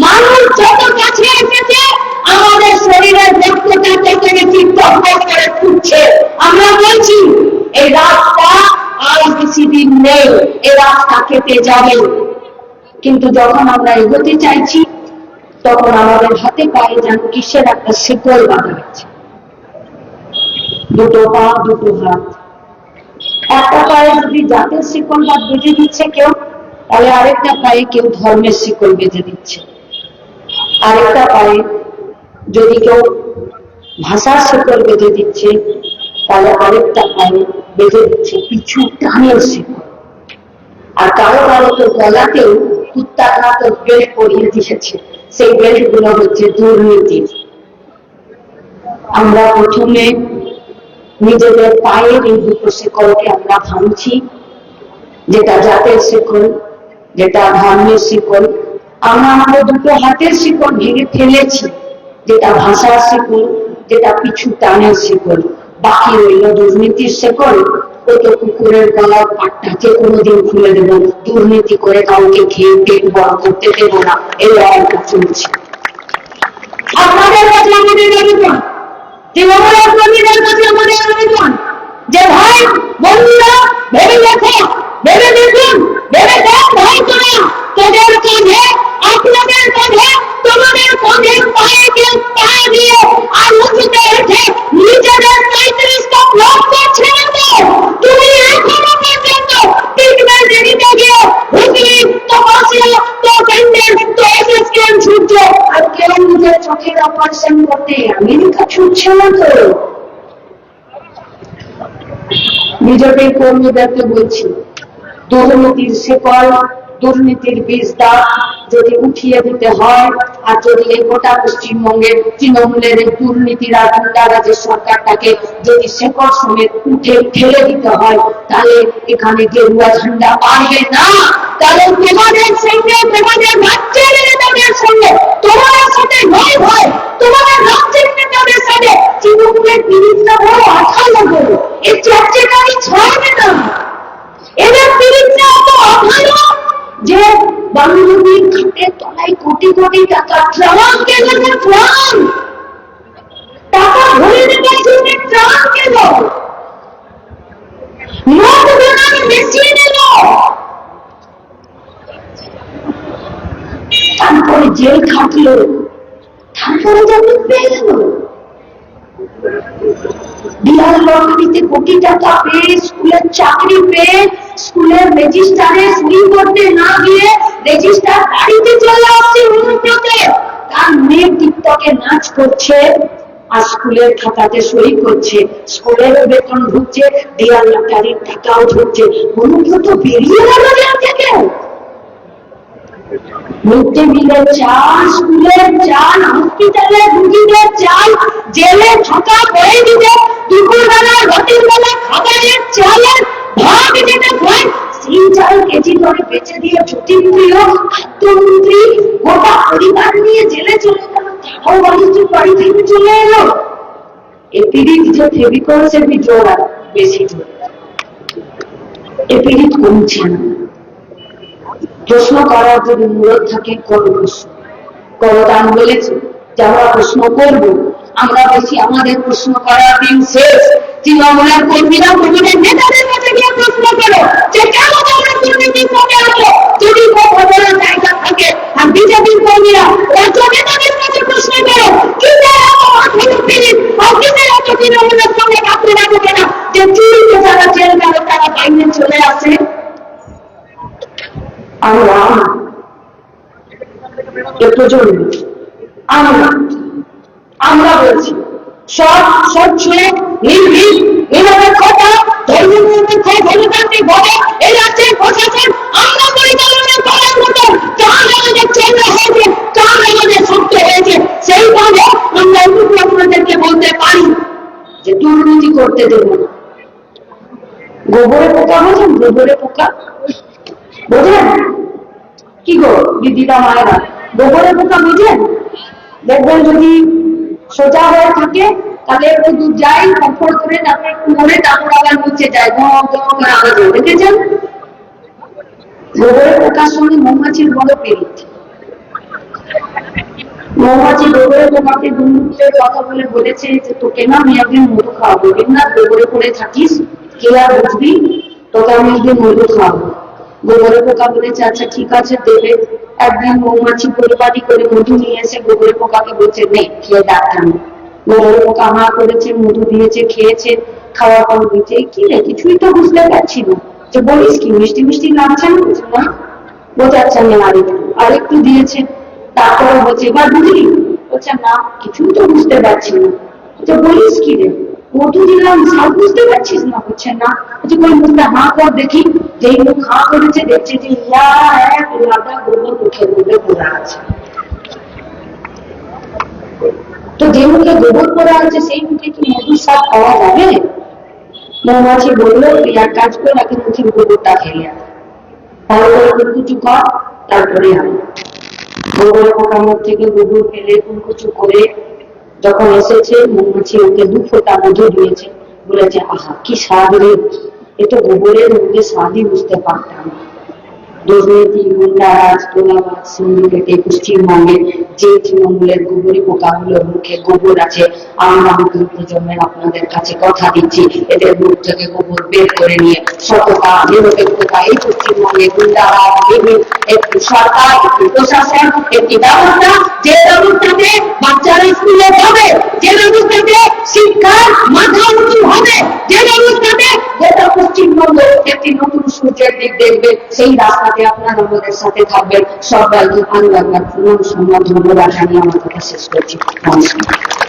মানুষ যত কাছে এসেছে আমাদের শরীরের রক্তটা তত বেশি টকবক করে ফুটছে। আমরা বলছি এই রাস্তা আর বেশি দিন নেই, এই রাস্তা কেটে যাবে। কিন্তু যখন আমরা এগোতে চাইছি তখন আমাদের হাতে পায়ে যেন কিসের একটা শিকল বাঁধা আছে। দুটো পা, দুটো হাত, একটা পায়ে যদি জাতের শিকল বা বেঁধে দিচ্ছে কেউ, তাহলে আরেকটা পায়ে কেউ ধর্মের শিকল বেঁধে দিচ্ছে। আরেকটা পায়ে যদি কেউ ভাষার শিকল বেঁধে দিচ্ছে, তাহলে আরেকটা পায়ে বেঁধে দিচ্ছে পিছু টানের শিকল। আর কারো কারো তো গলাতেও কুত্তাঘাত বেল্ট পরিয়ে দিয়েছে, সেই বেল্ট গুলো হচ্ছে দুর্নীতি। আমরা প্রথমে নিজেদের পায়ের এই দুটো শিকলকে আমরা ভাঙছি, যেটা জাতের শিকল, যেটা ধর্মের শিকল। আমরা আমাদের দুটো হাতের শিকল ভেঙে ফেলেছি, যেটা ভাষার শিকল, যেটা পিছু টানের শিকল। বাকি রইল দুর্নীতির শিকল। ওই তো কুকুরের গলার পাটটা যে কোনোদিন খুলে দেবো, দুর্নীতি করে কাউকে খেয়ে পেট বড় করতে দেবো না, এই লড়াইটা চলছে। আপনাদের কাছে আমাদের আবেদন, তৃণমূলের কর্মীদের কাছে আমাদের আবেদন, যে ভাই বন্ধুরা ভেবে দেখো, ভেবে দেখুন, ভেবে দেখ ভাই তোরা, তোদের কাঁধে, আপনাদের কাঁধে, তোমাদের কাঁধে পায়ে দিয়ে আর উঁচুতে উঠে নিজেদের 35টা লক্ষ ছেড়ে দাও। তুমি এখনো পর্যন্ত ট্রিটমেন্ট দিতে গিয়ে হুগলি, তপসিয়া, তো ব্যান্ডেজ, তো এসএসকেএম ছুটছ, আর কেউ নিজের চোখের অপারেশন করতে আমেরিকা ছুটছে না তো। বিজেপির কর্মীদেরকে বলছি, দুর্নীতির শেকড়, দুর্নীতির বীজটা যদি উঠিয়ে দিতে হয়, আর যদি এই গোটা পশ্চিমবঙ্গের তৃণমূলের দুর্নীতির আর গুন্ডারাজের সরকারটাকে যদি শেকড় সমেত উঠে ফেলে দিতে হয়, তাহলে এখানে গেরুয়া ঝান্ডা পারবে না। তাহলে তোমাদের সঙ্গে, তোমাদের রাজ্যের নেতাদের সঙ্গে, তোমাদের সাথে নয় ভয়, তোমাদের রাজ্যের নেতাদের সাথে তৃণমূলের বিরুদ্ধে বড় আঠালো বড় এই চর্চাটা আমি ছাড়বে না। এদের বিরুদ্ধে এত আঠালো যে বাংলাদেশের খাটের তলায় কোটি কোটি টাকা ট্রাম গেল, ট্রাম টাকা ভরে দেওয়ার জন্য ট্রাম গেল, নোট বানানো মেশিন এলো, তারপরে জেল খাটলো, তারপরে যেমন পেয়ে গেল। বিহার লটারিতে কোটি টাকা পেয়ে, স্কুলের চাকরি পেয়ে, স্কুলের রেজিস্টারে সই করতে না গিয়ে রেজিস্টার বাড়িতে চলে আসছে অনুব্রতে, তার মেয়ে টিকটকে নাচ করছে আর স্কুলের খাতাতে সই করছে, স্কুলেরও বেতন ঢুকছে, বিহার লটারির টাকাও ঢুকছে। অনুব্রত বেরিয়ে গেল জেল থেকে। মিড ডে মিলের চাল, স্কুলের চাল, হসপিটালের রুগীদের চাল, জেলে থাকা কয়েদিদের দুপুরবেলা, রাতের বেলা খাবারের চালের ভাগ যেটা হয়, সেই চাল কেজি করে বেচে দিয়ে জ্যোতিপ্রিয় খাদ্যমন্ত্রী গোটা পরিবার নিয়ে জেলে চলে গেল, তাও বাড়ি থেকে চলে এলো। এ পীড়িত যে ফেভিকল সে भी জোড়া বেশি জোর, এ পীড়িত কমছে না। প্রশ্ন করার যদি মূলত থাকে করো প্রশ্ন করো। আমি বলেছি যে আমরা প্রশ্ন করব, আমরা বেশি আমাদের প্রশ্ন করার দিন শেষ। তৃণমূলের কর্মীরা কর্মীদের নেতাদের কাছে গিয়ে প্রশ্ন করো যে কেন তোমরা দুর্নীতি করে আসো, যদি কথা বলার জায়গা থাকে। আর বিজেপির কর্মীরা রাজ্য নেতাদের কাছে প্রশ্ন করো, কিসের এত আঠারো মিনিট আর কিসের এত তৃণমূলের সঙ্গে কাপড় রাখবে না যে চুরিতে যারা জেল গেল তারা বাইরে চলে আসে। আমরা একটু জরুরি, আমরা বলছি সব স্বচ্ছ, নির্ভীক, নিরপেক্ষতা, ধর্মনিরপেক্ষ গণতান্ত্রিক ভাবে এই রাজ্যের প্রশাসন আমরা পরিচালনা করার মতো কাজ আমাদের চেষ্টা হয়েছে, কাজ আমাদের শক্ত হয়েছে, সেইভাবে আমরা আপনাদেরকে বলতে পারি যে দুর্নীতি করতে দেব না। গোবরে পোকা বোঝেন? গোবরে পোকা বোঝেন কি গো দিদিরা মায়েরা? গোবরে পোকা বুঝেন? দেখবেন যদি সোজা হয়ে থাকে তাহলে একটু দূর যাই, কমফোর্ট করে, তারপর একটু মরে, তারপর আবার নিচে যায়, করে আওয়াজ হয়, দেখেছেন? গোবরে পোকার সঙ্গে মৌমাছির বড় পীড়িত। মৌমাছি গোবরে পোকাকে দুর্নীতির কথা বলে বলেছে যে তোকে না আমি একদিন মধু খাওয়াবো, না গোবরে পড়ে থাকিস, কে আর বুঝবি, তোকে আমি একদিন মধু খাওয়াবো। গোবরে পোকা বলেছে আচ্ছা ঠিক আছে দেবে। একদিন মৌমাছি পরিপাটি করে মধু নিয়ে এসে গোবরে পোকাকে বলছে নে খেয়ে ডাক্তার। গোবরে পোকা হা করেছে, মধু দিয়েছে, খেয়েছে, খাওয়ার পর বলছে কি রে কিছুই তো বুঝতে পারছি না, যে বলিস কি মিষ্টি মিষ্টি লাগছে না? না বোঝাচ্ছে আমি আরেকটু দিয়েছে, তারপরে বলছে এবার বুঝলি? বলছে না কিছুই তো বুঝতে পারছি না। তো বলিস কি রে মধু দিলাম সব বুঝতে পারছিস না? হচ্ছে না। কোন মুখটা হা কর দেখি, যেই মুখ হা করেছে দেখছে যে এক লাদা গোবর মুখের মধ্যে পড়ে আছে। তো যে মুখে গোবর পড়ে আছে সেই মুখে কি মধুর স্বাদ পাওয়া যাবে? মৌমাছি বললো তুই এক কাজ কর, আগে মুখের গোবরটা খেয়ে আয়, ভালো করে কুচু কর, তারপরে আয়। গোবরের পোকার মুখ থেকে গোবর ফেলে কুচু করে যখন এসেছে, মৌমাছি ওকে 2 ফোঁটা মধু দিয়েছে, বলেছে আহা কি স্বাদ রে, এ তো গোবরের মধ্যে স্বাদই বুঝতে পারতাম। দুর্নীতি, গুন্ডারাজ, তোলাবাজ, সিন্ডিকেটে পশ্চিমবঙ্গে যে তৃণমূলের গোবরী পোকাগুলোর মুখে গোবর আছে, আমরা নতুন প্রজন্মের আপনাদের কাছে কথা দিচ্ছি, এদের মুখ থেকে গোবর বের করে নিয়ে সততা নিরপেক্ষতা এই পশ্চিমবঙ্গে গুন্ডারাজ একটি সরকার, একটি প্রশাসন, একটি ব্যবস্থা, যে ব্যবস্থাতে বাচ্চারা স্কুলে যাবে, যে ব্যবস্থাতে শিক্ষার মাথা উঁচু হবে, যে ব্যবস্থাতে গোটা পশ্চিমবঙ্গ একটি নতুন সূর্যের দিক দেখবে, সেই রাস্তাতে আপনারা আমাদের সাথে থাকবেন। সবাইকে আরো একবার পুনঃ সম্মান ধন্যবাদ জানিয়ে আমার কথা শেষ করছি। নমস্কার।